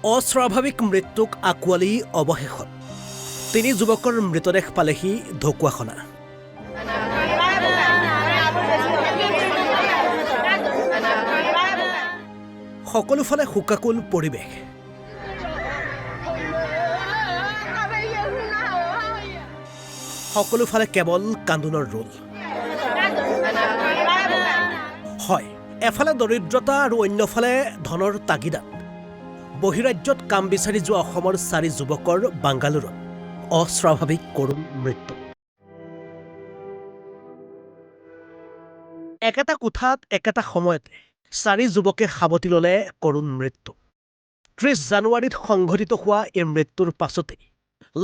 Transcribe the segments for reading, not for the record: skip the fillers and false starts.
অস্বাভাৱিক মৃত্যুক আঁকোৱালি অৱশেষত তিনি যুৱকৰ মৃতদেহ পালেহি ঢকুৱাখনা। সকলোফালে শোকাকুল পৰিৱেশ। সকলোফালে কেৱল কান্দোনৰ ৰোল। হয়, এফালে দৰিদ্ৰতা আৰু অন্যফালে ধনৰ তাগিদাত বহিৰাজ্যত কাম বিচাৰি যোৱা অসমৰ 4 যুৱকৰ বাংগালুৰুত অস্বাভাৱিক কৰুণ মৃত্যু। একেটা কোঠাত একেটা সময়তে 4 যুৱকে সাৱটি ল'লে কৰুণ মৃত্যু। 30 জানুৱাৰীত সংঘটিত হোৱা এই মৃত্যুৰ পাছতে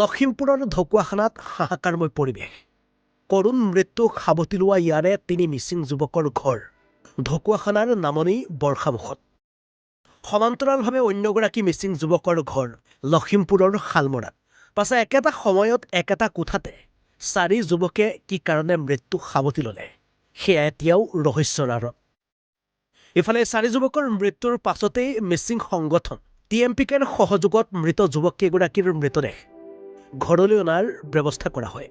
লখিমপুৰৰ ঢকুৱাখানাত হাহাকাৰময় পৰিৱেশ। কৰুণ মৃত্যুক সাৱটি লোৱা ইয়াৰে 3 মিচিং যুৱকৰ ঘৰ ঢকুৱাখানাৰ নামনি বৰ্ষামুখত। সমান্তৰালভাৱে অন্যগৰাকী মিচিং যুৱকৰ ঘৰ লখিমপুৰৰ শালমৰাত। পাছে একেটা সময়ত একেটা কোঠাতে 4 যুৱকে কি কাৰণে মৃত্যু সাৱটি ল'লে সেয়া এতিয়াও ৰহস্যৰ আঁৰত। ইফালে 4 যুৱকৰ মৃত্যুৰ পাছতেই মিচিং সংগঠন TMPKৰ সহযোগত মৃত যুৱককেইগৰাকীৰ মৃতদেহ ঘৰলৈ অনাৰ ব্যৱস্থা কৰা হয়।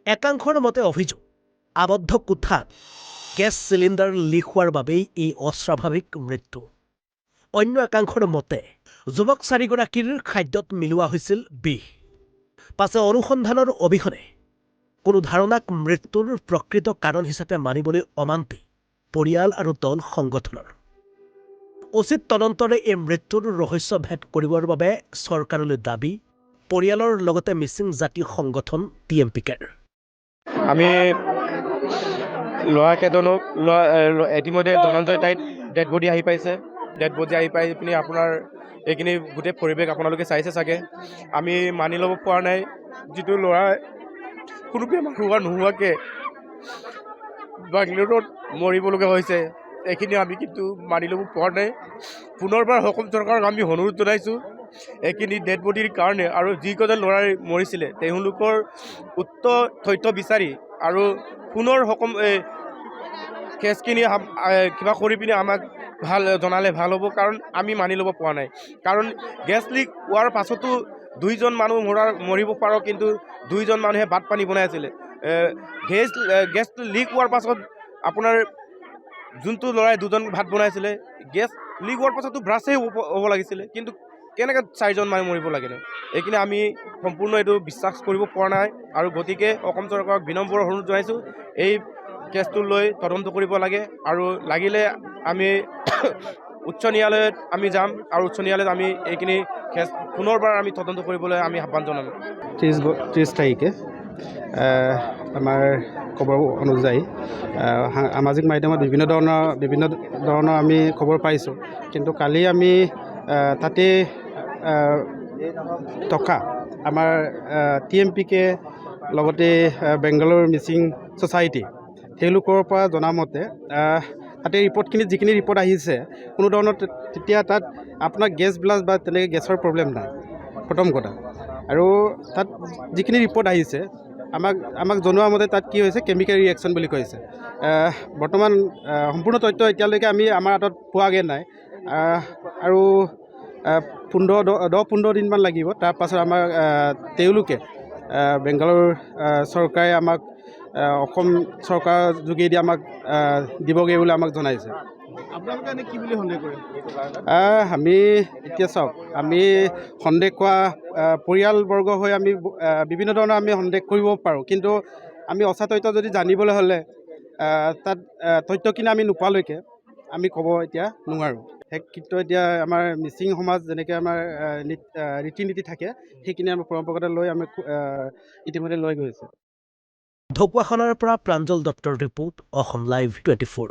একাংশৰ মতে অভিযোগ, আবদ্ধ কোঠাত গেছ চিলিণ্ডাৰ লিক হোৱাৰ বাবেই এই অস্বাভাৱিক মৃত্যু। অন্য একাংশৰ মতে যুৱক 4গৰাকীৰ খাদ্যত মিলোৱা হৈছিল বিষ। পাছে অনুসন্ধানৰ অবিহনে কোনো ধাৰণাক মৃত্যুৰ প্ৰকৃত কাৰণ হিচাপে মানিবলৈ অমান্তি পৰিয়াল আৰু দল সংগঠনৰ। উচিত তদন্তৰে এই মৃত্যুৰ ৰহস্য ভেদ কৰিবৰ বাবে চৰকাৰলৈ দাবী পৰিয়ালৰ লগতে মিচিং জাতীয় সংগঠন TMPKৰ। আমি ল'ৰাকেইজনক ইতিমধ্যে ধনঞ্জয় তাইত ডেড বডি আহি পাইছে। ডেড বডি আহি পাই পিনি আপোনাৰ এইখিনি গোটেই পৰিৱেশ আপোনালোকে চাইছে চাগে। আমি মানি ল'ব পৰা নাই, যিটো ল'ৰা কোনো বেমাৰ নোহোৱাকৈ বাংগালুৰুত মৰিবলগীয়া হৈছে, এইখিনি আমি কিন্তু মানি ল'ব পৰা নাই। পুনৰবাৰ অসম চৰকাৰক আমি অনুৰোধ জনাইছোঁ এইখিনি ডেড বডিৰ কাৰণে, আৰু যিকেইজন ল'ৰাই মৰিছিলে তেওঁলোকৰ উত্তৰ তথ্য বিচাৰি আৰু পুনৰ কেছখিনি কিবা কৰি পিনি আমাক জনালে ভাল হ'ব, কাৰণ আমি মানি ল'ব পৰা নাই। কাৰণ গেছ লিক হোৱাৰ পাছতো 2জন মানুহ মৰিব পাৰোঁ, কিন্তু 2জন মানুহে ভাত পানী বনাই আছিলে। গেছ লিক হোৱাৰ পাছত আপোনাৰ যোনটো ল'ৰাই 2জন ভাত বনাইছিলে, গেছ লিক হোৱাৰ পাছতো ব্ৰাছেই হ'ব লাগিছিলে, কিন্তু কেনেকৈ 4জন মানুহ মৰিব লাগে? এইখিনি আমি সম্পূৰ্ণ এইটো বিশ্বাস কৰিব পৰা নাই, আৰু গতিকে অসম চৰকাৰক বিনম্ৰ অনুৰোধ জনাইছোঁ এই কেছটো লৈ তদন্ত কৰিব লাগে, আৰু লাগিলে আমি উচ্চ ন্যায়ালয়ত আমি যাম, আৰু উচ্চ ন্যায়ালয়ত আমি এইখিনি কেছ পুনৰবাৰ আমি তদন্ত কৰিবলৈ আমি আহ্বান জনাম। 30 তাৰিখে আমাৰ খবৰ অনুযায়ী সামাজিক মাধ্যমত বিভিন্ন ধৰণৰ আমি খবৰ পাইছোঁ, কিন্তু কালি আমি তাতে থকা আমাৰ TMPK লগতে বেংগালুৰু মিচিং ছ'চাইটি তেওঁলোকৰ পৰা জনামতে তাতে যিখিনি ৰিপৰ্ট আহিছে, কোনো ধৰণৰ তেতিয়া তাত আপোনাৰ গেছ ব্লাষ্ট বা তেনেকৈ গেছৰ প্ৰব্লেম নাই, প্ৰথম কথা। আৰু তাত যিখিনি ৰিপৰ্ট আহিছে আমাক জনোৱা মতে তাত কি হৈছে, কেমিকেল ৰিয়েকশ্যন বুলি কৈছে। বৰ্তমান সম্পূৰ্ণ তথ্য এতিয়ালৈকে আমাৰ হাতত পোৱাগৈ নাই, আৰু 10-15 দিনমান লাগিব। তাৰপাছত আমাক তেওঁলোকে বেংগালুৰু চৰকাৰে আমাক অসম চৰকাৰৰ যোগেদি আমাক দিবগৈ বুলি আমাক জনাইছে। আপোনালোকে এনে কি বুলি সন্দেহ কৰে? আমি এতিয়া চাওক, আমি সন্দেহ কৰা পৰিয়ালবৰ্গ হৈ আমি বিভিন্ন ধৰণৰ আমি সন্দেহ কৰিব পাৰোঁ, কিন্তু আমি সঁচা তথ্য যদি জানিবলৈ হ'লে তাত তথ্যখিনি আমি নোপোৱালৈকে আমি ক'ব এতিয়া নোৱাৰোঁ। কিন্তু এতিয়া আমাৰ মিচিং সমাজ যেনেকৈ আমাৰ ৰীতি নীতি থাকে, সেইখিনি আমাৰ পৰম্পৰাগত লৈ আমি ইতিমধ্যে লৈ গৈছে। ঢকুৱাখানাৰ পৰা প্ৰাঞ্জল দত্তৰ ৰিপোৰ্ট, অসম লাইভ 24।